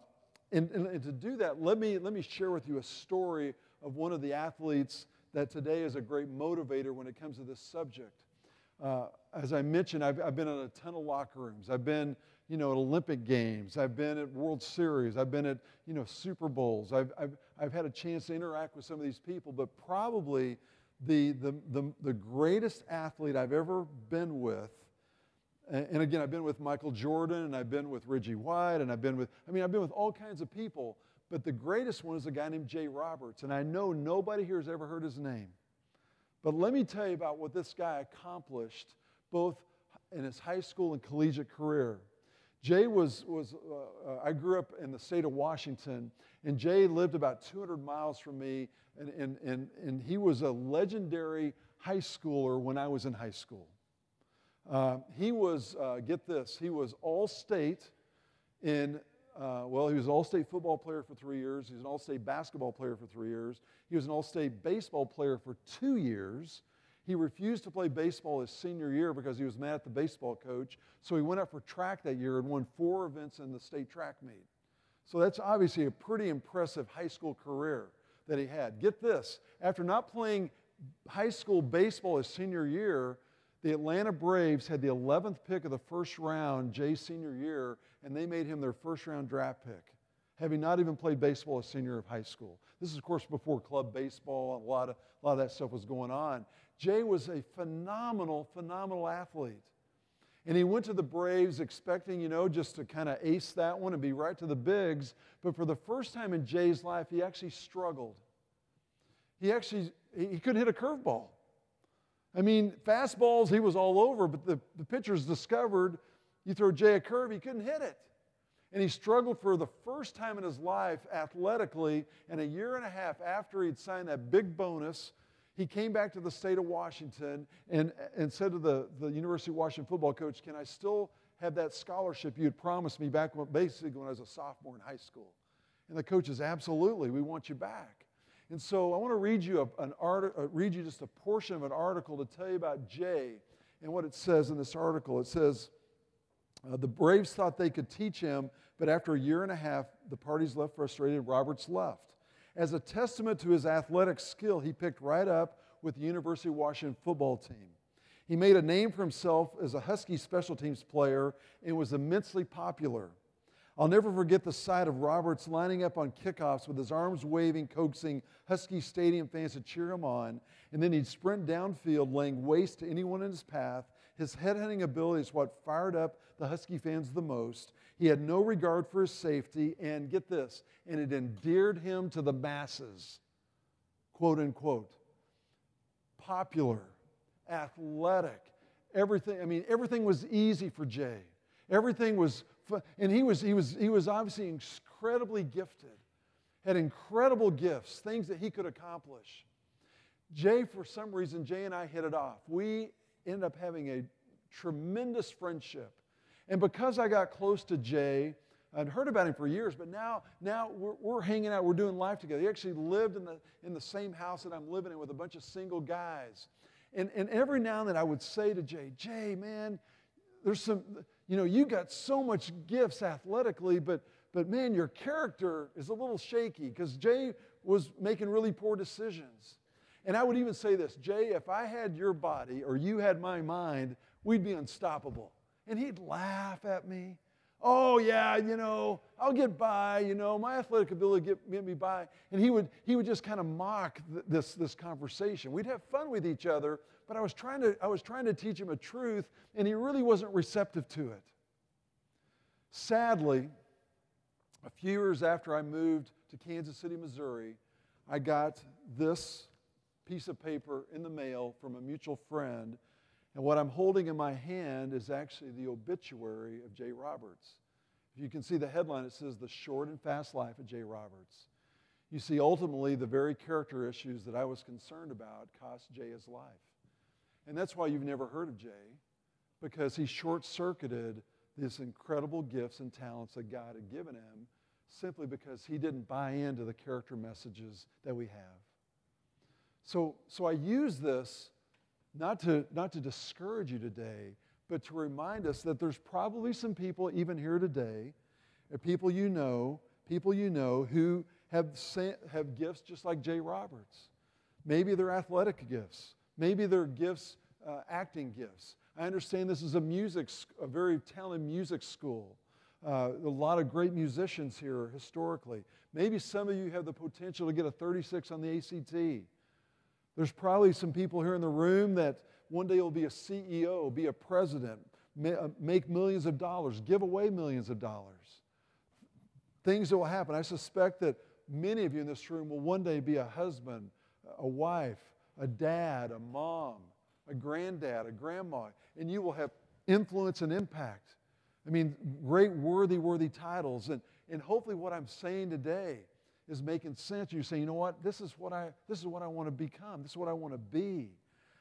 to do that, let me share with you a story of one of the athletes that today is a great motivator when it comes to this subject. As I mentioned, I've been in a ton of locker rooms. I've been, at Olympic Games. I've been at World Series. I've been at, Super Bowls. I've had a chance to interact with some of these people, but probably the greatest athlete I've ever been with, and again, I've been with Michael Jordan, and I've been with Reggie White, and I've been with all kinds of people, but the greatest one is a guy named Jay Roberts, and I know nobody here has ever heard his name. But let me tell you about what this guy accomplished both in his high school and collegiate career. Jay I grew up in the state of Washington, and Jay lived about 200 miles from me, and he was a legendary high schooler when I was in high school. He was, get this, he was all-state he was an all-state football player for 3 years. He was an all-state basketball player for 3 years. He was an all-state baseball player for 2 years. He refused to play baseball his senior year because he was mad at the baseball coach. So he went out for track that year and won 4 events in the state track meet. So that's obviously a pretty impressive high school career that he had. Get this, after not playing high school baseball his senior year, the Atlanta Braves had the 11th pick of the first round, Jay's senior year, and they made him their first-round draft pick, having not even played baseball as senior of high school. This is, of course, before club baseball, and a lot of that stuff was going on. Jay was a phenomenal athlete. And he went to the Braves expecting, just to kind of ace that one and be right to the bigs. But for the first time in Jay's life, he actually struggled. He couldn't hit a curveball. I mean, fastballs, he was all over, but the pitchers discovered you throw Jay a curve, he couldn't hit it. And he struggled for the first time in his life athletically, and a year and a half after he'd signed that big bonus, he came back to the state of Washington and said to the University of Washington football coach, can I still have that scholarship you had promised me back basically when I was a sophomore in high school. And the coach says, absolutely, we want you back. And so I want to read you just a portion of an article to tell you about Jay and what it says in this article. It says, the Braves thought they could teach him, but after a year and a half, the parties left frustrated. Roberts left. As a testament to his athletic skill, he picked right up with the University of Washington football team. He made a name for himself as a Husky special teams player and was immensely popular. I'll never forget the sight of Roberts lining up on kickoffs with his arms waving, coaxing Husky Stadium fans to cheer him on, and then he'd sprint downfield, laying waste to anyone in his path. His headhunting ability is what fired up the Husky fans the most. He had no regard for his safety, and get this, and it endeared him to the masses. Quote unquote. Popular, athletic, everything. I mean, everything was easy for Jay. Everything was fun. And he was obviously incredibly gifted, had incredible gifts, things that he could accomplish. Jay, for some reason, Jay and I hit it off. We ended up having a tremendous friendship. And because I got close to Jay, I'd heard about him for years, but now we're hanging out, we're doing life together. He actually lived in the same house that I'm living in with a bunch of single guys. And every now and then I would say to Jay, man, there's some, you got so much gifts athletically, but man, your character is a little shaky, because Jay was making really poor decisions. And I would even say this, Jay, if I had your body or you had my mind, we'd be unstoppable. And he'd laugh at me. Oh, yeah, I'll get by, my athletic ability get me by. And he would just kind of mock this conversation. We'd have fun with each other, but I was trying to teach him a truth, and he really wasn't receptive to it. Sadly, a few years after I moved to Kansas City, Missouri, I got this piece of paper in the mail from a mutual friend. And what I'm holding in my hand is actually the obituary of Jay Roberts. If you can see the headline, it says, "The Short and Fast Life of Jay Roberts." You see, ultimately, the very character issues that I was concerned about cost Jay his life. And that's why you've never heard of Jay, because he short-circuited these incredible gifts and talents that God had given him simply because he didn't buy into the character messages that we have. So I use this not to discourage you today, but to remind us that there's probably some people even here today, people you know who have gifts just like Jay Roberts. Maybe they're athletic gifts. Maybe they're gifts, acting gifts. I understand this is a very talented music school. A lot of great musicians here historically. Maybe some of you have the potential to get a 36 on the ACT. There's probably some people here in the room that one day will be a CEO, be a president, make millions of dollars, give away millions of dollars. Things that will happen. I suspect that many of you in this room will one day be a husband, a wife, a dad, a mom, a granddad, a grandma, and you will have influence and impact. I mean, great, worthy titles. And hopefully what I'm saying today is making sense. You say, you know what? This is what I want to become. This is what I want to be.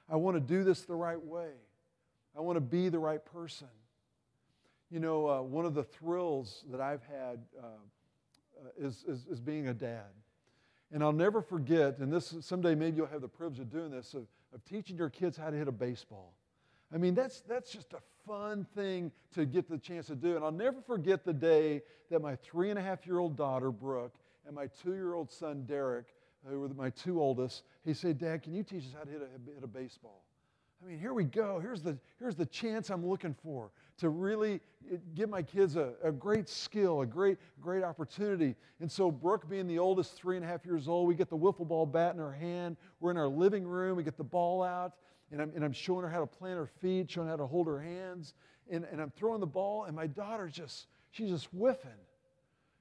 I want to do this the right way. I want to be the right person. One of the thrills that I've had is being a dad. And I'll never forget, and this someday maybe you'll have the privilege of doing this, of teaching your kids how to hit a baseball. I mean, that's just a fun thing to get the chance to do. And I'll never forget the day that my 3.5-year-old daughter, Brooke, and my 2-year-old son, Derek, who were my two oldest, he said, "Dad, can you teach us how to hit a baseball?" I mean, here we go. Here's the chance I'm looking for to really give my kids a great skill, a great opportunity. And so Brooke, being the oldest, 3.5 years old, we get the wiffle ball bat in her hand. We're in our living room. We get the ball out, and I'm showing her how to plant her feet, showing her how to hold her hands. And I'm throwing the ball, and my daughter she's just whiffing.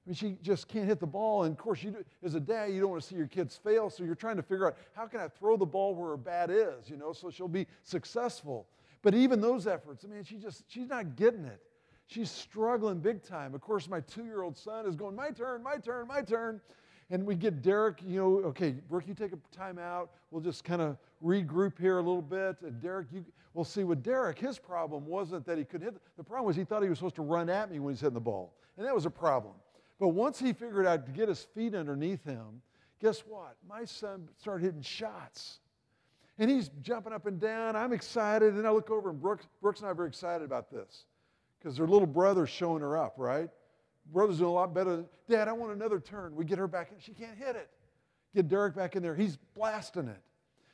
I mean, she just can't hit the ball. And of course, as a dad, you don't want to see your kids fail, so you're trying to figure out, how can I throw the ball where her bat is, so she'll be successful. But even those efforts, I mean, she's not getting it. She's struggling big time. Of course, my 2-year-old son is going, my turn, my turn, my turn. And we get Derek, okay, Brooke, you take a time out. We'll just kind of regroup here a little bit. And Derek, we'll see with Derek, his problem wasn't that he couldn't hit. The problem was he thought he was supposed to run at me when he's hitting the ball. And that was a problem. But once he figured out to get his feet underneath him, guess what? My son started hitting shots. And he's jumping up and down. I'm excited. And I look over, and Brooks and I are very excited about this because their little brother's showing her up, right? Brother's doing a lot better. Dad, I want another turn. We get her back in. She can't hit it. Get Derek back in there. He's blasting it.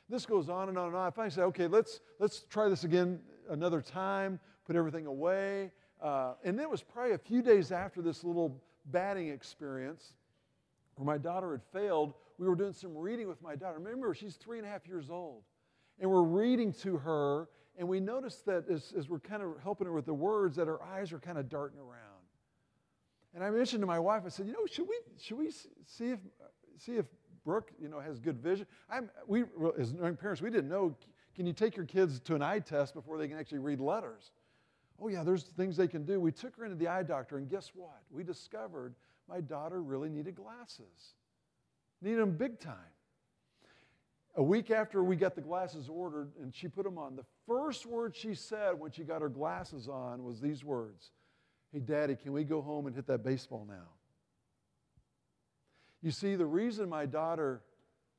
This goes on and on and on. I finally say, okay, let's try this again another time, put everything away. And it was probably a few days after this little batting experience where my daughter had failed. We were doing some reading with my daughter. Remember, she's 3.5 years old. And we're reading to her, and we noticed that as we're kind of helping her with the words, that her eyes are kind of darting around. And I mentioned to my wife, I said, should we see if Brooke, has good vision? As young parents, we didn't know, can you take your kids to an eye test before they can actually read letters? Oh yeah, there's things they can do. We took her into the eye doctor, and guess what? We discovered my daughter really needed glasses. Needed them big time. A week after we got the glasses ordered and she put them on, the first word she said when she got her glasses on was these words: "Hey, Daddy, can we go home and hit that baseball now?" You see, the reason my daughter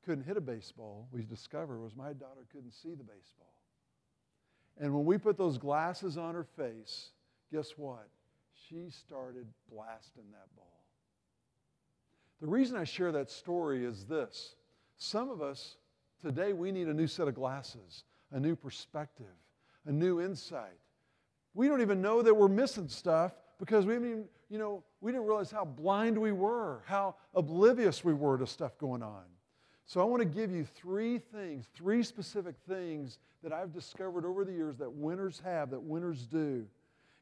couldn't hit a baseball, we discovered, was my daughter couldn't see the baseball. And when we put those glasses on her face, guess what? She started blasting that ball. The reason I share that story is this. Some of us, today, we need a new set of glasses, a new perspective, a new insight. We don't even know that we're missing stuff because we didn't realize how blind we were, how oblivious we were to stuff going on. So I want to give you three specific things that I've discovered over the years that winners have, that winners do.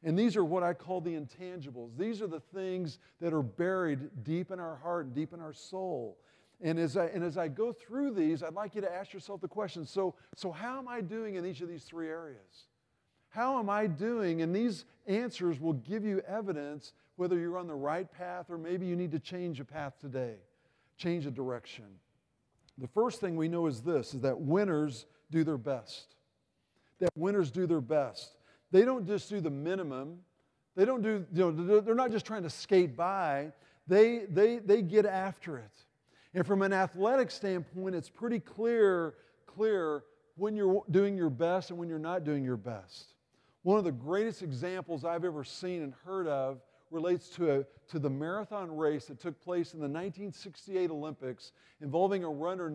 And these are what I call the intangibles. These are the things that are buried deep in our heart and deep in our soul. And as I go through these, I'd like you to ask yourself the question, so how am I doing in each of these three areas? How am I doing? And these answers will give you evidence whether you're on the right path or maybe you need to change a path today, change a direction. The first thing we know is this, is that winners do their best. That winners do their best. They don't just do the minimum. They don't do, they're not just trying to skate by. They get after it. And from an athletic standpoint, it's pretty clear when you're doing your best and when you're not doing your best. One of the greatest examples I've ever seen and heard of relates to the marathon race that took place in the 1968 Olympics involving a runner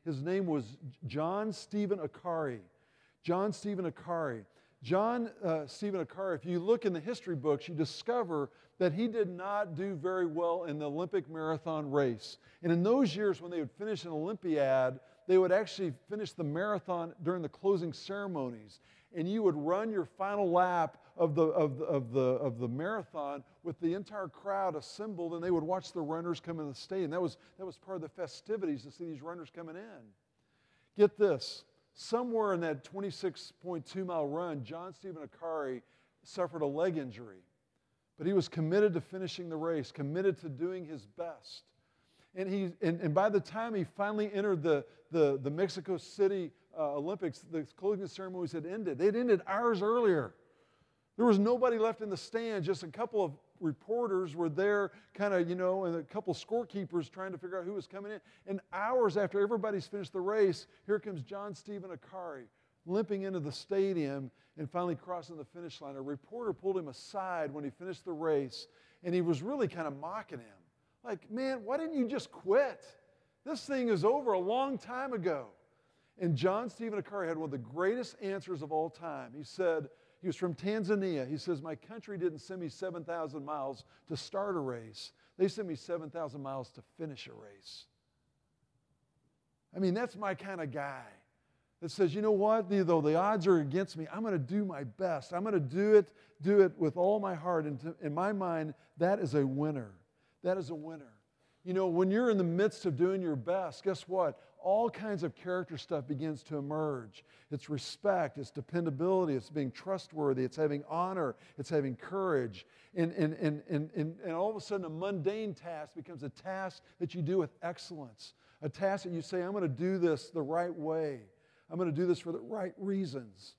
his name was John Stephen Akari. John Stephen Akari. John Stephen Akari, if you look in the history books, you discover that he did not do very well in the Olympic marathon race. And in those years when they would finish an Olympiad, they would actually finish the marathon during the closing ceremonies. And you would run your final lap of the marathon with the entire crowd assembled, and they would watch the runners come in the stadium. That was part of the festivities to see these runners coming in. Get this. Somewhere in that 26.2-mile run, John Stephen Akari suffered a leg injury. But he was committed to finishing the race, committed to doing his best. And by the time he finally entered the Mexico City Olympics, the closing ceremonies had ended. They'd ended hours earlier. There was nobody left in the stand. Just a couple of reporters were there kind of, and a couple scorekeepers trying to figure out who was coming in. And hours after everybody's finished the race, here comes John Stephen Akari limping into the stadium and finally crossing the finish line. A reporter pulled him aside when he finished the race, and he was really kind of mocking him. Like, man, why didn't you just quit? This thing is over a long time ago. And John Stephen Akari had one of the greatest answers of all time. He said, he was from Tanzania. He says, my country didn't send me 7,000 miles to start a race. They sent me 7,000 miles to finish a race. I mean, that's my kind of guy that says, you know what, though the odds are against me, I'm going to do my best. I'm going to do it with all my heart. And in my mind, that is a winner. That is a winner. You know, when you're in the midst of doing your best, guess what? All kinds of character stuff begins to emerge. It's respect, it's dependability, it's being trustworthy, it's having honor, it's having courage. And all of a sudden, a mundane task becomes a task that you do with excellence. A task that you say, I'm going to do this the right way. I'm going to do this for the right reasons.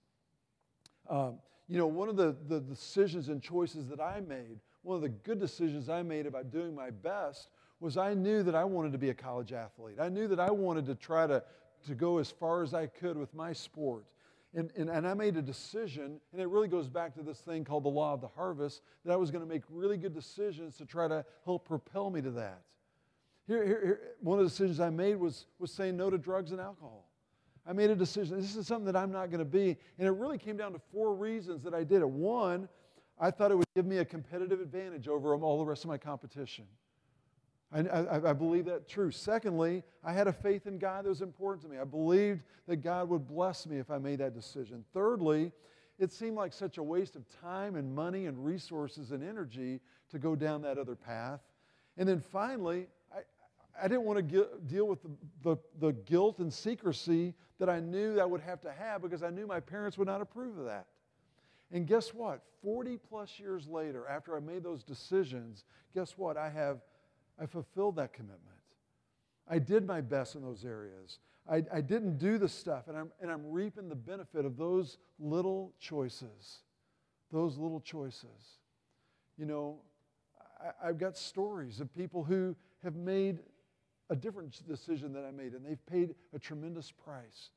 You know, one of the decisions and choices that I made, one of the good decisions I made about doing my best was I knew that I wanted to be a college athlete. I knew that I wanted to try to go as far as I could with my sport. And I made a decision, and it really goes back to this thing called the law of the harvest, that I was going to make really good decisions to try to help propel me to that. Here, one of the decisions I made was saying no to drugs and alcohol. I made a decision. This is something that I'm not going to be. And it really came down to 4 reasons that I did it. One, I thought it would give me a competitive advantage over all the rest of my competition. I believe that's true. Secondly, I had a faith in God that was important to me. I believed that God would bless me if I made that decision. Thirdly, it seemed like such a waste of time and money and resources and energy to go down that other path. And then finally, I didn't want to deal with the guilt and secrecy that I knew I would have to have because I knew my parents would not approve of that. And guess what? 40 plus years later, after I made those decisions, guess what? I fulfilled that commitment. I did my best in those areas. I didn't do the stuff, and I'm reaping the benefit of those little choices. Those little choices. You know, I've got stories of people who have made a different decision than I made, and they've paid a tremendous price.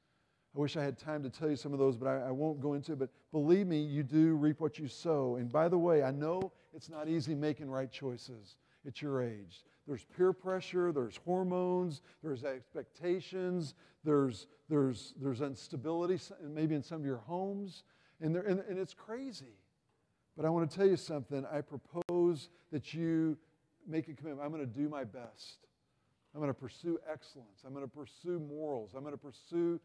I wish I had time to tell you some of those, but I won't go into it. But believe me, you do reap what you sow. And by the way, I know it's not easy making right choices at your age. There's peer pressure, there's hormones, there's expectations, there's instability, maybe in some of your homes, and it's crazy. But I want to tell you something. I propose that you make a commitment. I'm going to do my best. I'm going to pursue excellence. I'm going to pursue morals. I'm going to pursue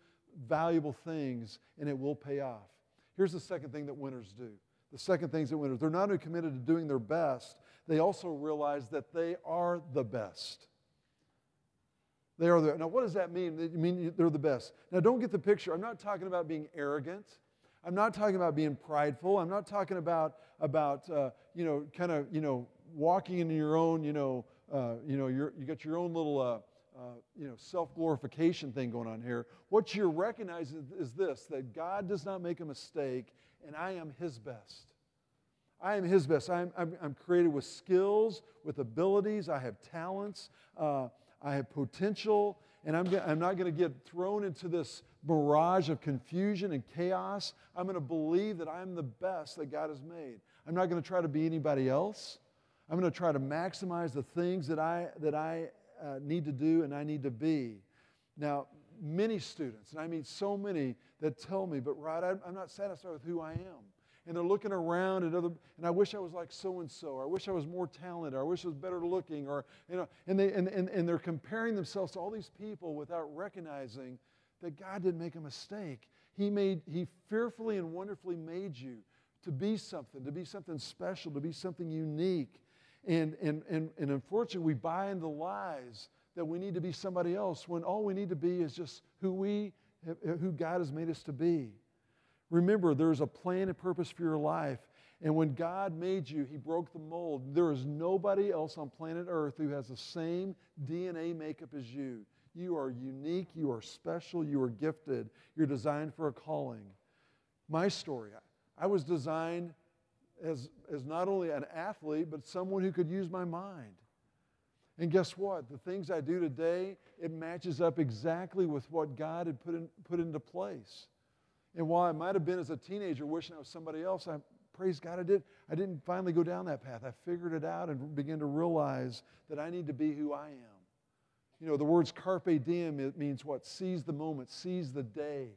valuable things, and it will pay off. Here's the second thing that winners do. The second thing is that winners, they're not only committed to doing their best, they also realize that they are the best. They are the, now what does that mean? It means they're the best. Now don't get the picture. I'm not talking about being arrogant. I'm not talking about being prideful. I'm not talking about walking into your own, you got your own little, self-glorification thing going on here. What you're recognizing is this, that God does not make a mistake, and I am His best. I am His best. I'm created with skills, with abilities. I have talents. I have potential, and I'm not going to get thrown into this mirage of confusion and chaos. I'm going to believe that I'm the best that God has made. I'm not going to try to be anybody else. I'm going to try to maximize the things that I need to do and I need to be. Now, many students, and I mean so many, that tell me, but Rod, I'm not satisfied with who I am. And they're looking around at and I wish I was like so-and-so, or I wish I was more talented, or I wish I was better looking, or, and they're comparing themselves to all these people without recognizing that God didn't make a mistake. He fearfully and wonderfully made you to be something special, to be something unique. And unfortunately, we buy into lies that we need to be somebody else when all we need to be is just who God has made us to be. Remember, there's a plan and purpose for your life. And when God made you, He broke the mold. There is nobody else on planet Earth who has the same DNA makeup as you. You are unique. You are special. You are gifted. You're designed for a calling. My story, I was designed as not only an athlete, but someone who could use my mind. And guess what? The things I do today, it matches up exactly with what God had put into place. And while I might have been as a teenager wishing I was somebody else, praise God I didn't finally go down that path. I figured it out and began to realize that I need to be who I am. You know, the words carpe diem, it means what? Seize the moment, seize the day.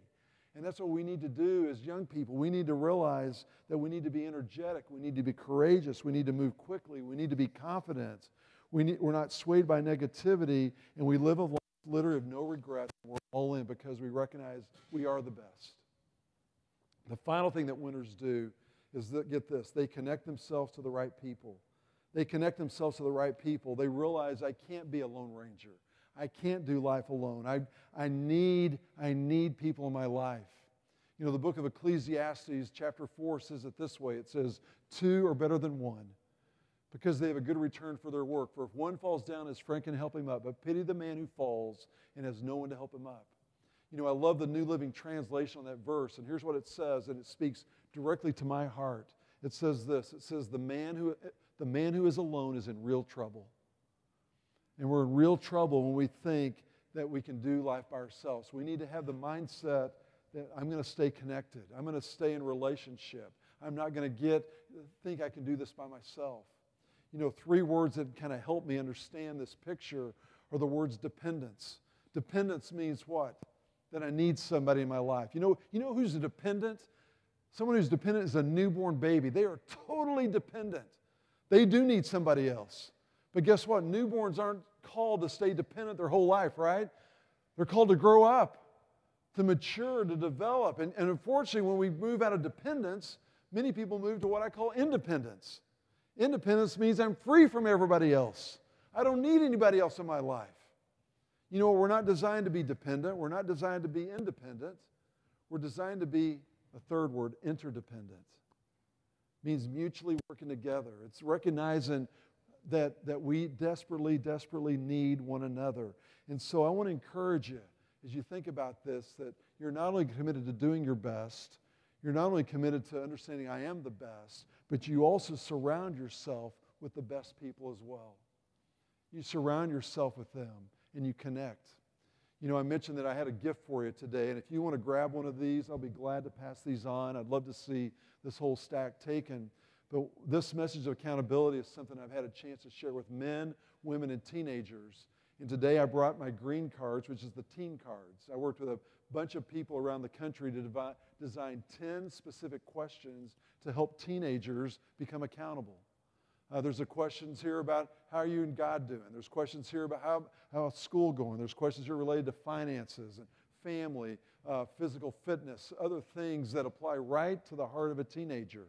And that's what we need to do as young people. We need to realize that we need to be energetic. We need to be courageous. We need to move quickly. We need to be confident. We're not swayed by negativity, and we live a life literally of no regret. We're all in because we recognize we are the best. The final thing that winners do is that, get this, they connect themselves to the right people. They connect themselves to the right people. They realize I can't be a lone ranger. I can't do life alone. I need people in my life. You know, the book of Ecclesiastes, chapter 4, says it this way. It says, 2 are better than 1, because they have a good return for their work. For if one falls down, his friend can help him up. But pity the man who falls and has no one to help him up. You know, I love the New Living Translation on that verse. And here's what it says, and it speaks directly to my heart. It says this. It says, the man who is alone is in real trouble. And we're in real trouble when we think that we can do life by ourselves. We need to have the mindset that I'm going to stay connected. I'm going to stay in relationship. I'm not going to think I can do this by myself. You know, 3 words that kind of help me understand this picture are the words dependence. Dependence means what? That I need somebody in my life. You know who's a dependent? Someone who's dependent is a newborn baby. They are totally dependent. They do need somebody else. But guess what? Newborns aren't called to stay dependent their whole life, right? They're called to grow up, to mature, to develop. And unfortunately, when we move out of dependence, many people move to what I call independence. Independence means I'm free from everybody else. I don't need anybody else in my life. You know, we're not designed to be dependent. We're not designed to be independent. We're designed to be, a third word, interdependent. It means mutually working together. It's recognizing that we desperately, desperately need one another. And so I want to encourage you, as you think about this, that you're not only committed to doing your best, you're not only committed to understanding I am the best, but you also surround yourself with the best people as well. You surround yourself with them and you connect. You know, I mentioned that I had a gift for you today, and if you want to grab one of these, I'll be glad to pass these on. I'd love to see this whole stack taken. But this message of accountability is something I've had a chance to share with men, women, and teenagers. And today I brought my green cards, which is the teen cards. I worked with a bunch of people around the country to design 10 specific questions to help teenagers become accountable. There's questions here about how are you and God doing. There's questions here about how's school going. There's questions here related to finances and family, physical fitness, other things that apply right to the heart of a teenager.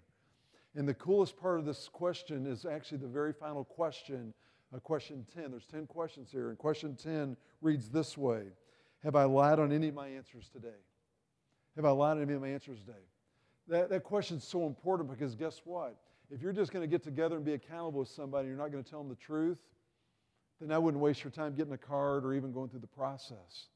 And the coolest part of this question is actually the very final question, question 10. There's 10 questions here, and question 10 reads this way. Have I lied on any of my answers today? Have I lied on any of my answers today? That question is so important because guess what? If you're just going to get together and be accountable with somebody, you're not going to tell them the truth, then I wouldn't waste your time getting a card or even going through the process.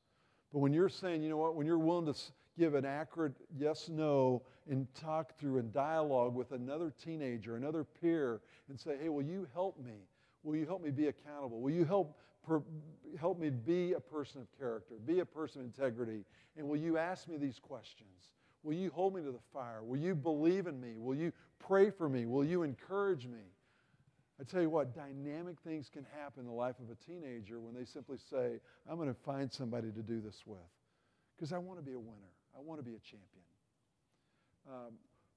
But when you're saying, you know what, when you're willing to give an accurate yes, no, and talk through and dialogue with another teenager, another peer, and say, hey, will you help me? Will you help me be accountable? Will you help me be a person of character, be a person of integrity? And will you ask me these questions? Will you hold me to the fire? Will you believe in me? Will you pray for me? Will you encourage me? I tell you what, dynamic things can happen in the life of a teenager when they simply say, I'm going to find somebody to do this with because I want to be a winner. I want to be a champion.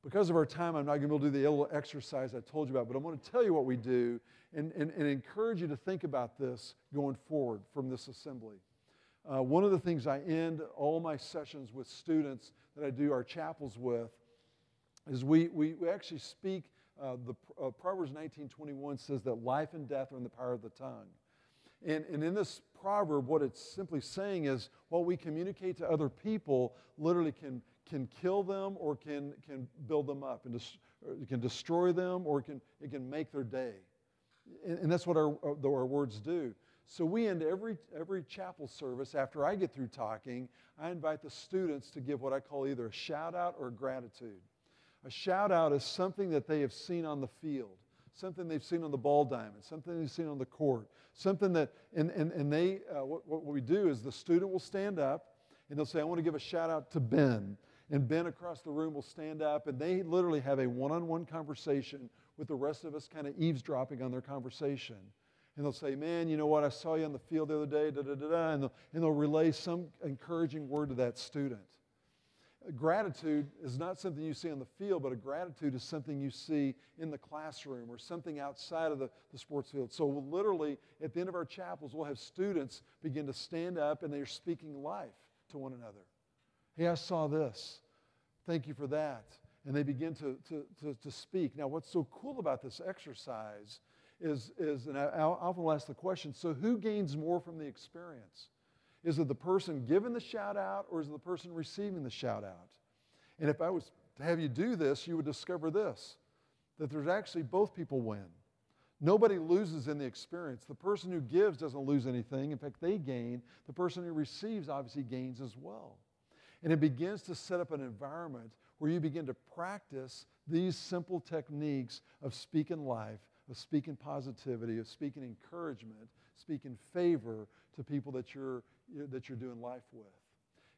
Because of our time, I'm not going to be able to do the little exercise I told you about, but I'm going to tell you what we do and encourage you to think about this going forward from this assembly. One of the things I end all my sessions with students that I do our chapels with is we actually speak, Proverbs 19:21 says that life and death are in the power of the tongue. And in this proverb, what it's simply saying is what we communicate to other people literally can kill them or can build them up, and it can destroy them or it can make their day. And that's what our words do. So we end every chapel service, after I get through talking, I invite the students to give what I call either a shout out or a gratitude. A shout out is something that they have seen on the field, something they've seen on the ball diamond, something they've seen on the court, something that, and they, what we do is the student will stand up and they'll say, I want to give a shout out to Ben. And Ben across the room will stand up and they literally have a one-on-one conversation with the rest of us kind of eavesdropping on their conversation. And they'll say, man, you know what, I saw you on the field the other day, da-da-da-da, and they'll relay some encouraging word to that student. Gratitude is not something you see on the field, but a gratitude is something you see in the classroom or something outside of the sports field. So we'll literally, at the end of our chapels, we'll have students begin to stand up and they're speaking life to one another. Hey, I saw this. Thank you for that. And they begin to speak. Now, what's so cool about this exercise and I often will ask the question, so who gains more from the experience? Is it the person giving the shout out, or is it the person receiving the shout out? And if I was to have you do this, you would discover this, that there's actually both people win. Nobody loses in the experience. The person who gives doesn't lose anything. In fact, they gain. The person who receives obviously gains as well. And it begins to set up an environment where you begin to practice these simple techniques of speaking life, of speaking positivity, of speaking encouragement, speaking favor to people that you're doing life with.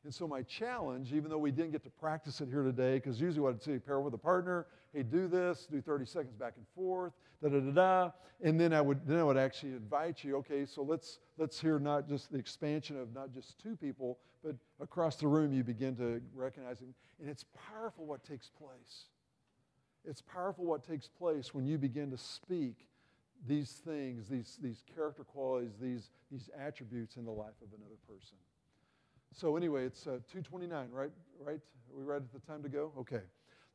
And so my challenge, even though we didn't get to practice it here today, because usually what I'd say, pair with a partner, hey, do this, do 30 seconds back and forth, da-da-da-da, and then I would actually invite you, okay, so let's hear not just the expansion of not just two people, but across the room you begin to recognize it. And it's powerful what takes place. It's powerful what takes place when you begin to speak these things, these character qualities, these attributes in the life of another person. So anyway, it's 2:29, right? Are we right at the time to go? Okay.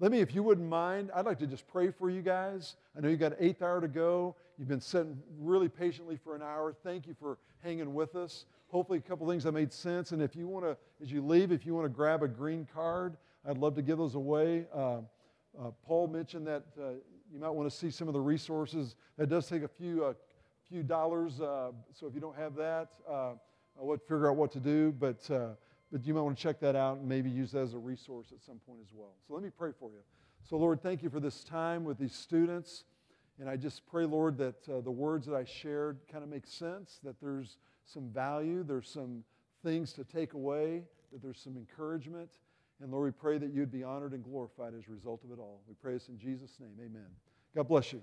Let me, if you wouldn't mind, I'd like to just pray for you guys. I know you got an 8th hour to go. You've been sitting really patiently for an hour. Thank you for hanging with us. Hopefully a couple things that made sense. And if you want to, as you leave, if you want to grab a green card, I'd love to give those away. Paul mentioned that you might want to see some of the resources. That does take a few dollars. So if you don't have that, I would figure out what to do, but you might want to check that out and maybe use that as a resource at some point as well. So let me pray for you. So Lord, thank you for this time with these students, and I just pray, Lord, that the words that I shared kind of make sense, that there's some value, there's some things to take away, that there's some encouragement, and Lord, we pray that you'd be honored and glorified as a result of it all. We pray this in Jesus' name, amen. God bless you.